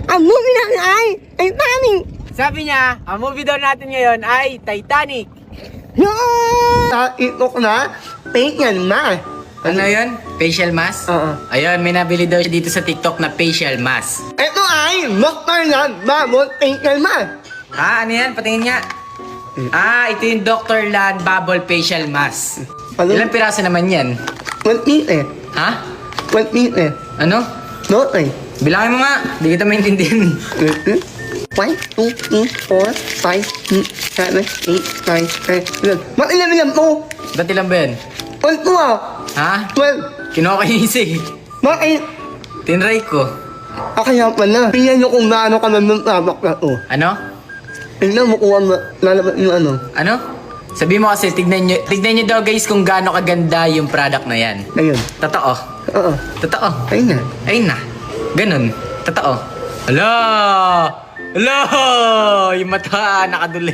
Ang movie natin ay Titanic! Sabi niya, ang movie daw natin ngayon ay Titanic. Yun! Ito ko na, facial mask. Ano yun? Facial mask? Oo. Ayun, may nabili daw siya dito sa TikTok na facial mask. Ito ay Dr. Land Babble facial mask. Ha? Ano yan? Patingin nga. Ito yung Dr. Land Bubble Facial Mask. Ano? Ilang piraso naman yan? 1 piece. Ha? 1 piece. Ano? Okay. Bilangin mo nga. Di kita maintindihan. 1, 2, 3, 4, 5, 6, 7, 8, 9, 10, 11. Makilang lang po. Ba't ilan ba yan? 1, 2, Ha? 12. Kinuha ko yung isa eh. Bakit? Tinry ko. Kaya pala. Tingnan nyo kung gaano ka ng tabak na to. Ano? Tingnan mo kung lalabas yung ano. Ano? Sabi mo kasi, tignan nyo daw guys kung gaano kaganda yung product na yan. Ayun. Totoo. Oo. Totoo. Ayun na. Ayun na. Ganun. Totoo. Hala! Hala! Yung mata nakadula